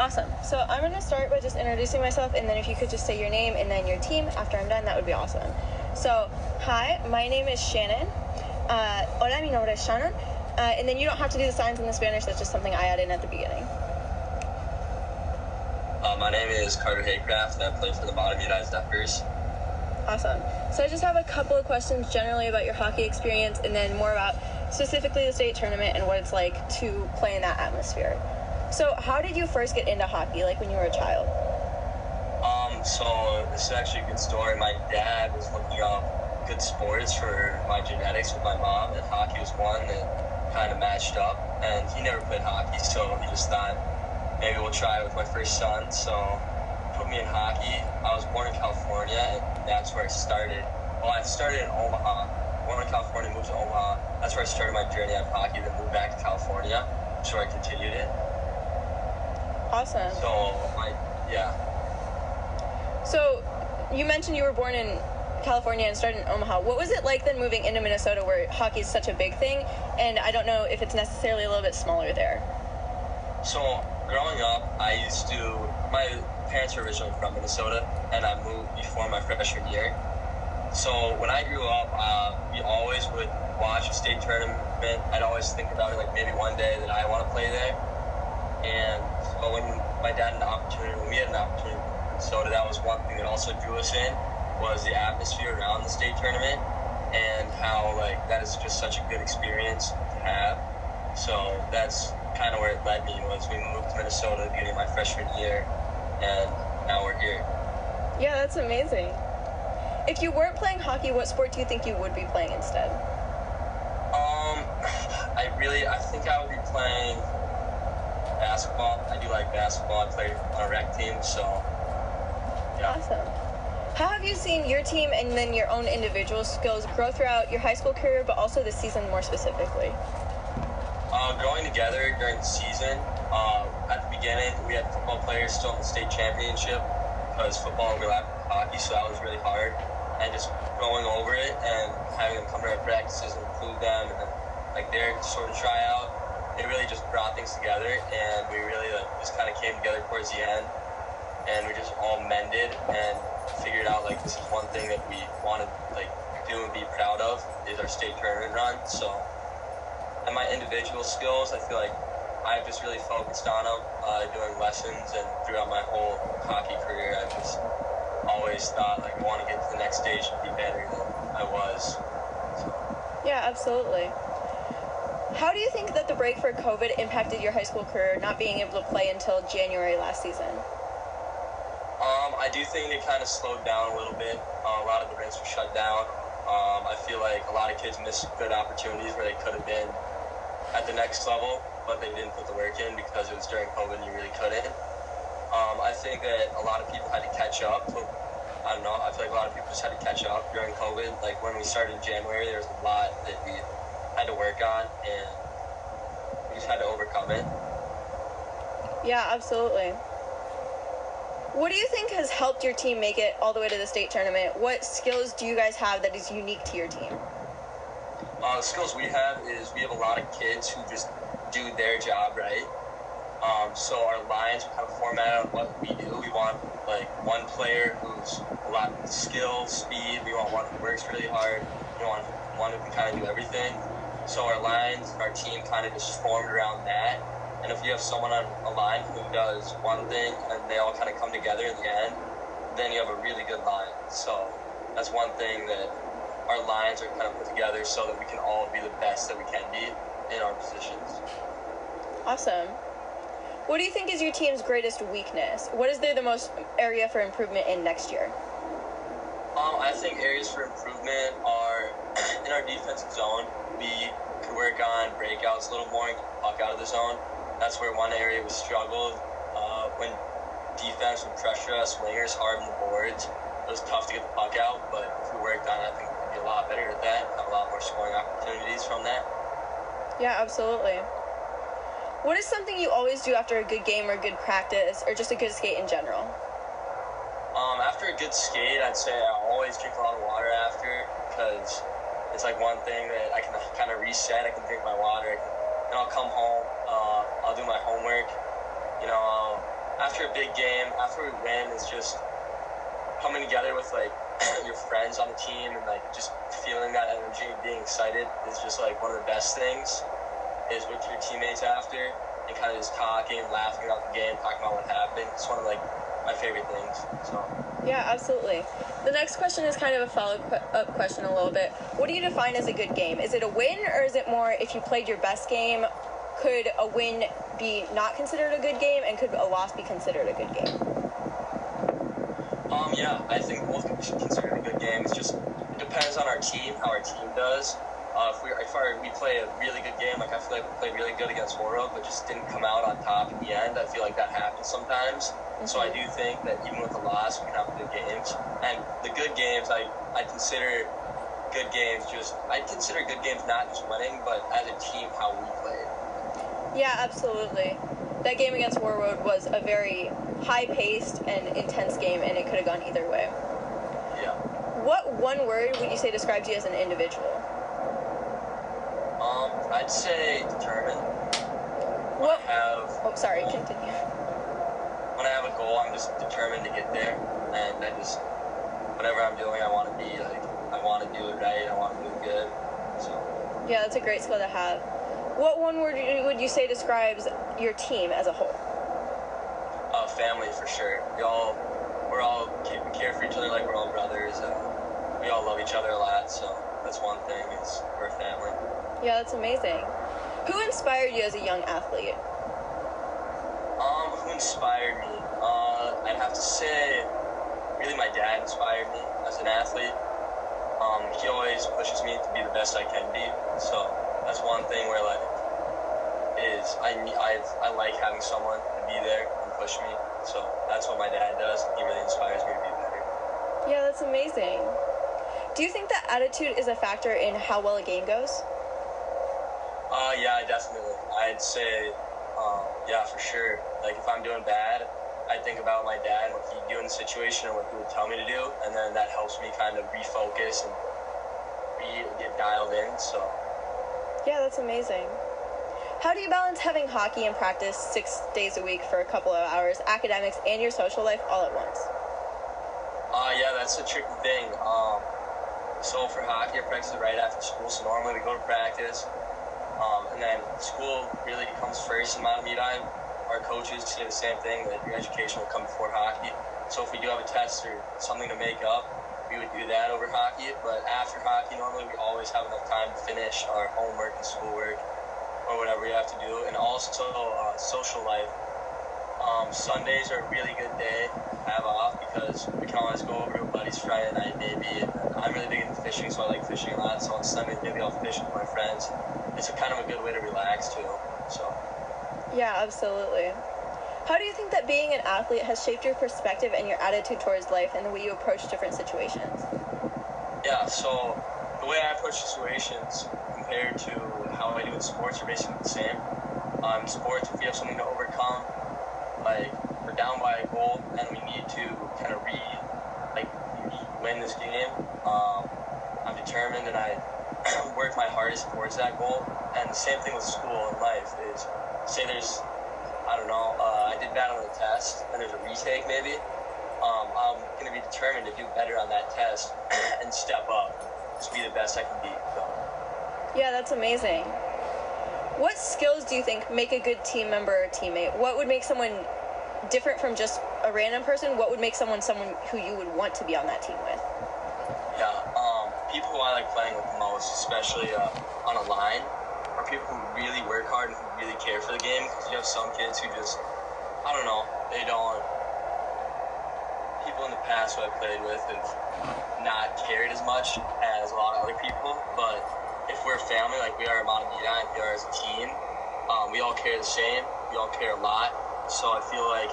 Awesome. So I'm going to start by just introducing myself, and then if you could just say your name and then your team after I'm done, that would be awesome. So, hi, my name is Shannon. Hola, mi nombre es Shannon. And then you don't have to do the signs in the Spanish. That's just something I add in at the beginning. My name is Carter Haycraft, and I play for the Modern United Duckers. Awesome. So I just have a couple of questions generally about your hockey experience, and then more about specifically the state tournament and what it's like to play in that atmosphere. So how did you first get into hockey, like when you were a child? So this is actually a good story. My dad was looking up good sports for my genetics with my mom, and hockey was one that kind of matched up. And he never played hockey, so he just thought maybe we'll try it with my first son. So put me in hockey. I was born in California, and that's where I started. Well, I started in Omaha. Born in California, moved to Omaha. That's where I started my journey on hockey, then moved back to California. That's where I continued it. Awesome. So you mentioned you were born in California and started in Omaha. What was it like then moving into Minnesota, where hockey is such a big thing? And I don't know if it's necessarily a little bit smaller there. So growing up, my parents were originally from Minnesota, and I moved before my freshman year. So when I grew up, we always would watch a state tournament. I'd always think about it, like maybe one day that I want to play there. And so when we had an opportunity in Minnesota, that was one thing that also drew us in, was the atmosphere around the state tournament and how that is just such a good experience to have. So that's kind of where it led me, was we moved to Minnesota at the beginning of my freshman year, and now we're here. Yeah, that's amazing. If you weren't playing hockey, what sport do you think you would be playing instead? I think I would be playing basketball. I do like basketball. I play on a rec team, so yeah. Awesome. How have you seen your team and then your own individual skills grow throughout your high school career, but also this season more specifically? Growing together during the season, at the beginning, we had football players still in the state championship because football overlapped with hockey, so that was really hard. And just going over it and having them come to our practices and include them, and then their sort of tryout, it really just brought things together, and we really just kind of came together towards the end, and we just all mended and figured out this is one thing that we want to do and be proud of, is our state tournament run. So, and my individual skills, I feel like I've just really focused on them doing lessons, and throughout my whole hockey career, I've just always thought I want to get to the next stage and be better than I was. So. Yeah, absolutely. How do you think that the break for COVID impacted your high school career, not being able to play until January last season? I do think it kind of slowed down a little bit. A lot of the rinks were shut down. I feel like a lot of kids missed good opportunities where they could have been at the next level, but they didn't put the work in because it was during COVID and you really couldn't. I think that a lot of people had to catch up. I don't know. I feel like a lot of people just had to catch up during COVID. When we started in January, there was a lot that we had to work on, and we just had to overcome it. Yeah, absolutely. What do you think has helped your team make it all the way to the state tournament? What skills do you guys have that is unique to your team? The skills we have is we have a lot of kids who just do their job right. So our lines are kind of formatted on what we do. We want one player who's a lot of skill, speed. We want one who works really hard. We want one who can kind of do everything. So our lines, our team kind of just formed around that. And if you have someone on a line who does one thing and they all kind of come together in the end, then you have a really good line. So that's one thing that our lines are kind of put together so that we can all be the best that we can be in our positions. Awesome. What do you think is your team's greatest weakness? What is there the most area for improvement in next year? I think areas for improvement are in our defensive zone. We could work on breakouts a little more and get the puck out of the zone. That's where one area we struggled. When defense would pressure us, wingers hard on the boards, it was tough to get the puck out, but if we worked on it, I think we could be a lot better at that, have a lot more scoring opportunities from that. Yeah, absolutely. What is something you always do after a good game or good practice, or just a good skate in general? After a good skate, I'd say I always drink a lot of water after, because it's one thing that I can kind of reset. I can drink my water, and I'll come home, I'll do my homework, I'll after a big game, after we win, is just coming together with like your friends on the team and like just feeling that energy and being excited is just like one of the best things is with your teammates after and kind of just talking, laughing about the game, talking about what happened. It's one of like my favorite things. So Yeah, absolutely. The next question is kind of a follow-up question a little bit. What do you define as a good game? Is it a win, or is it more if you played your best game, could a win be not considered a good game, and could a loss be considered a good game? Yeah, I think both could be considered a good game. It depends on our team, how our team does. If we play a really good game, like I feel like we played really good against Oro, but just didn't come out on top in the end. I feel like that happens sometimes. Mm-hmm. So I do think that even with a loss, we can have good games. And the good games, I consider good games not just winning, but as a team, how we played. Yeah, absolutely. That game against Warroad was a very high-paced and intense game, and it could have gone either way. Yeah. What one word would you say describes you as an individual? I'd say determined. Continue. When I have a goal, I'm just determined to get there, and whatever I'm doing, I want to be like, I want to do it right, I want to do it good. So. Yeah, that's a great skill to have. What one word would you say describes your team as a whole? Family, for sure. We care for each other like we're all brothers, and we all love each other a lot, so that's one thing, is we're a family. Yeah, that's amazing. Who inspired you as a young athlete? Who inspired me? I'd have to say, really my dad inspired me as an athlete. He always pushes me to be the best I can be, so that's one thing where like I like having someone to be there and push me, so that's what my dad does. He really inspires me to be better. Yeah, that's amazing. Do you think that attitude is a factor in how well a game goes? Yeah, definitely. I'd say, yeah, for sure. Like, if I'm doing bad, I think about my dad and what he'd do in the situation and what he would tell me to do, and then that helps me kind of refocus and get dialed in, so. Yeah, that's amazing. How do you balance having hockey and practice 6 days a week for a couple of hours, academics, and your social life all at once? Yeah, that's a tricky thing. So for hockey, I practice right after school, so normally we go to practice. And then school really comes first in my me time. Our coaches say the same thing, that your education will come before hockey. So if we do have a test or something to make up, we would do that over hockey. But after hockey, normally we always have enough time to finish our homework and schoolwork or whatever we have to do. And also social life. Sundays are a really good day to have off because we can always go over to a buddy's Friday night maybe. And I'm really big into fishing, so I like fishing a lot. So on Sundays, maybe I'll fish with my friends. It's a kind of a good way to relax too. So. Yeah, absolutely. How do you think that being an athlete has shaped your perspective and your attitude towards life and the way you approach different situations? Yeah, so the way I approach situations compared to how I do in sports are basically the same. In sports, if we have something to overcome, like we're down by a goal and we need to kind of win this game, I'm determined and I work my hardest towards that goal. And the same thing with school and life is, say there's, I did bad on the test and there's a retake maybe, I'm going to be determined to do better on that test and step up to be the best I can be. So. Yeah, that's amazing. What skills do you think make a good team member or teammate? What would make someone different from just a random person? What would make someone who you would want to be on that team with? Yeah, people who I like playing with the most, especially on a line, are people who really work hard and who really care for the game. Because you have some kids who just, they don't. People in the past who I've played with have not cared as much as a lot of other people. But if we're a family like we are at Montemita and we are as a team, we all care the same. We all care a lot. So I feel like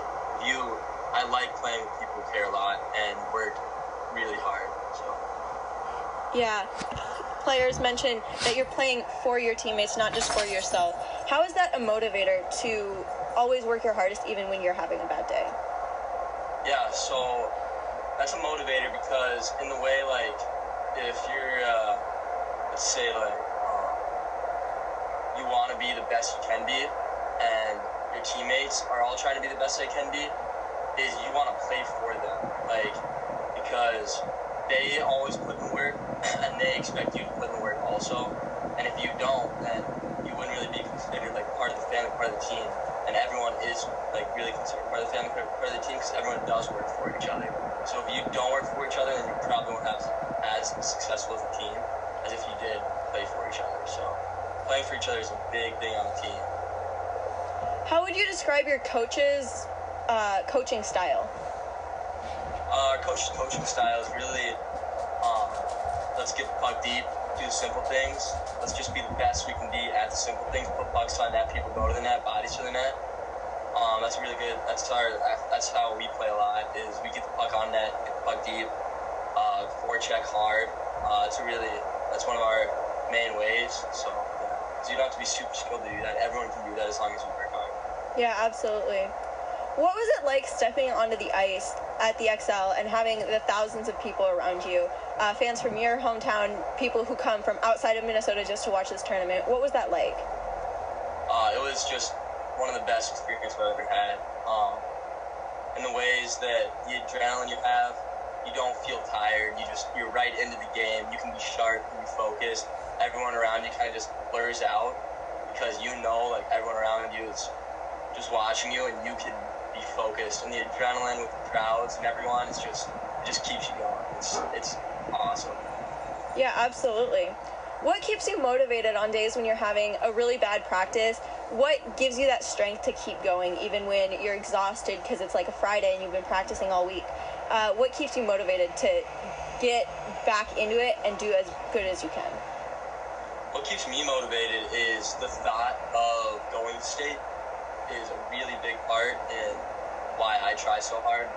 I like playing with people who care a lot and work really hard. So. Yeah. Players mention that you're playing for your teammates, not just for yourself. How is that a motivator to always work your hardest even when you're having a bad day? Yeah, so that's a motivator because in the way, like, if you're, let's say, like, you want to be the best you can be, and your teammates are all trying to be the best they can be, is you want to play for them, like, because they always put in work, and they expect you to put in work also, and if you don't, then you wouldn't really be considered, like, part of the family, part of the team, and everyone is, like, really considered part of the family, part of the team, because everyone does work for each other. So if you don't work for each other, then you probably won't have as successful as a team as if you did play for each other. So playing for each other is a big thing on the team. How would you describe your coach's coaching style? Our coach's coaching style is really, let's get the puck deep, do the simple things. Let's just be the best we can be at the simple things. Put pucks on net, people go to the net, bodies to the net. That's really good. That's how we play a lot. Is we get the puck on net, get the puck deep, forecheck hard. That's one of our main ways. So you don't have to be super skilled to do that. Everyone can do that as long as you work hard. Yeah, absolutely. What was it like stepping onto the ice at the XL and having the thousands of people around you, fans from your hometown, people who come from outside of Minnesota just to watch this tournament? What was that like? It was just one of the best experiences I've ever had. In the ways that the adrenaline you have, you don't feel tired. You're right into the game. You can be sharp, you can be focused. Everyone around you kind of just blurs out because like everyone around you is just watching you, and you can be focused. And the adrenaline with the crowds and everyone, it just keeps you going. It's awesome. Yeah, absolutely. What keeps you motivated on days when you're having a really bad practice? What gives you that strength to keep going even when you're exhausted because it's like a Friday and you've been practicing all week? What keeps you motivated to get back into it and do as good as you can? What keeps me motivated is the thought of going to state is a really big part in why I try so hard,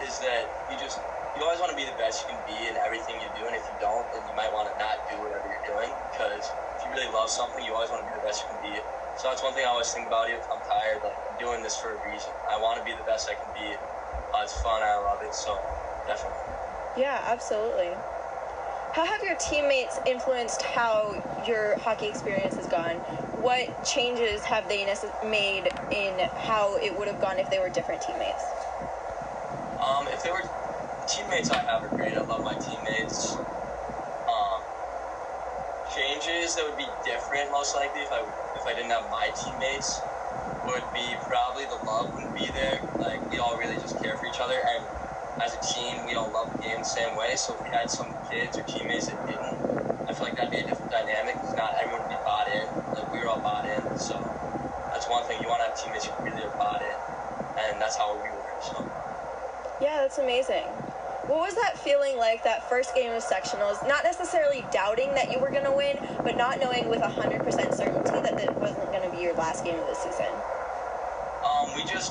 is that you always want to be the best you can be in everything you do, and if you don't, then you might want to not do whatever you're doing, because if you really love something, you always want to be the best you can be. So that's one thing I always think about, even if I'm tired, like, I'm doing this for a reason. I want to be the best I can be. It's fun, I love it, so definitely. Yeah, absolutely. How have your teammates influenced how your hockey experience has gone? What changes have they made in how it would have gone if they were different teammates? If they were teammates I have are great. I love my teammates. Changes that would be different, most likely, if I didn't have my teammates, would be probably the love wouldn't be there. Like, we all really just care for each other, and as a team, we all love the game the same way. So if we had some kids or teammates that didn't, I feel like that'd be a different dynamic, because not everyone would be bought in. Like, we were all bought in, so that's one thing. You want to have teammates who really are bought in, and that's how we were. So yeah, that's amazing. What was that feeling like, that first game of sectionals? Not necessarily doubting that you were going to win, but not knowing with 100% certainty that it wasn't going to be your last game of the season.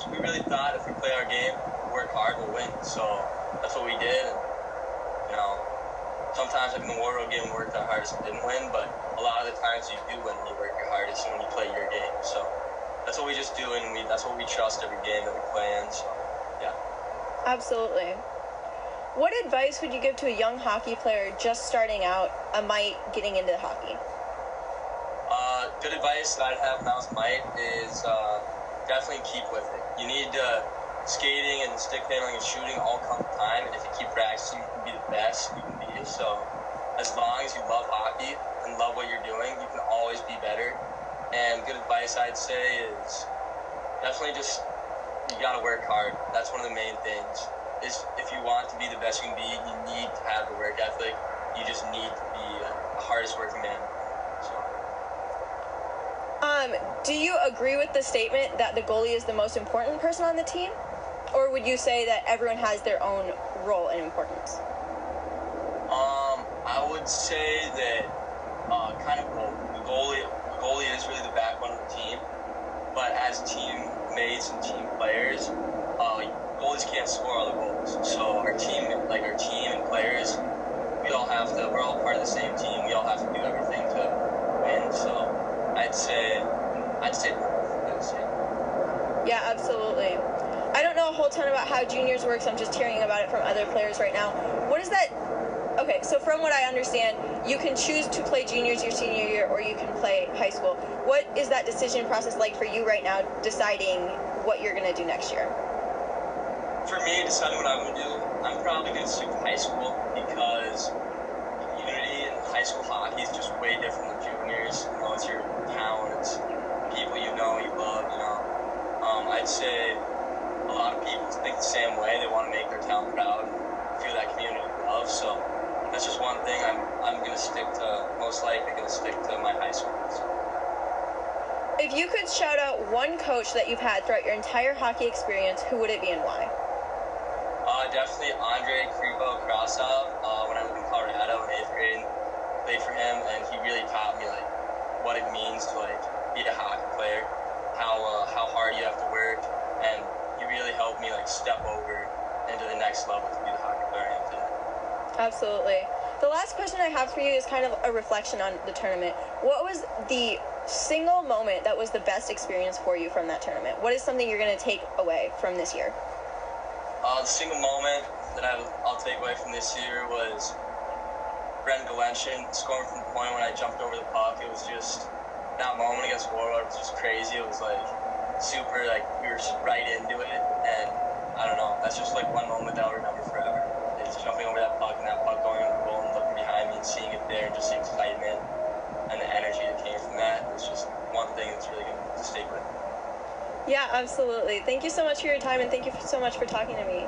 We really thought if we play our game, work hard, we'll win. So that's what we did. And, sometimes like in the War Road game, we worked our hardest and didn't win, but a lot of the times you do win when you work your hardest and when you play your game. So that's what we just do, and that's what we trust every game that we play in. So yeah. Absolutely. What advice would you give to a young hockey player just starting out, a mite getting into hockey? Good advice that I'd have when I was a mite is definitely keep with it. You need skating and stick handling and shooting all come time, and if you keep practicing, you can be the best you can be. So as long as you love hockey and love what you're doing, you can always be better. And good advice I'd say is definitely just, you gotta work hard. That's one of the main things. Is if you want to be the best you can be, you need to have the work ethic. You just need to be the hardest working man. So. Do you agree with the statement that the goalie is the most important person on the team? Or would you say that everyone has their own role and importance? I would say that kind of both. The goalie is really the backbone of the team, but as teammates and team players, goalies can't score all the goals. So our team and players, we're all part of the same team. We all have to do everything to win. So I'd say both. Yeah, absolutely. I don't know a whole ton about how juniors work, so I'm just hearing about it from other players right now. What is that Okay, so from what I understand, you can choose to play juniors your senior year or you can play high school. What is that decision process like for you right now, deciding what you're going to do next year? For me, deciding what I'm going to do, I'm probably going to stick with high school because community and high school hockey is just way different than juniors. You know, it's your town, it's people you know, you love, you know. I'd say a lot of people think the same way. They want to make their town proud and feel that community love. So that's just one thing I'm going to stick to, most likely going to stick to my high school. So. If you could shout out one coach that you've had throughout your entire hockey experience, who would it be and why? Definitely Andre Krasov. When I lived in Colorado in 8th grade, played for him, and he really taught me like what it means to like be a hockey player, how hard you have to work, and he really helped me like step over into the next level to be the hockey player I am today. Absolutely. The last question I have for you is kind of a reflection on the tournament. What was the single moment that was the best experience for you from that tournament? What is something you're going to take away from this year? The single moment that I'll take away from this year was Brendan Galenshin scoring from the point when I jumped over the puck. It was just, that moment against Warlord was just crazy. It was like super, like we were just right into it, and I don't know, that's just like one moment that I'll remember forever. It's jumping over that puck and that puck going in the goal and looking behind me and seeing it there and just the excitement and the energy that came from that. It's just one thing that's really going to stick with me. Yeah, absolutely. Thank you so much for your time, and thank you so much for talking to me.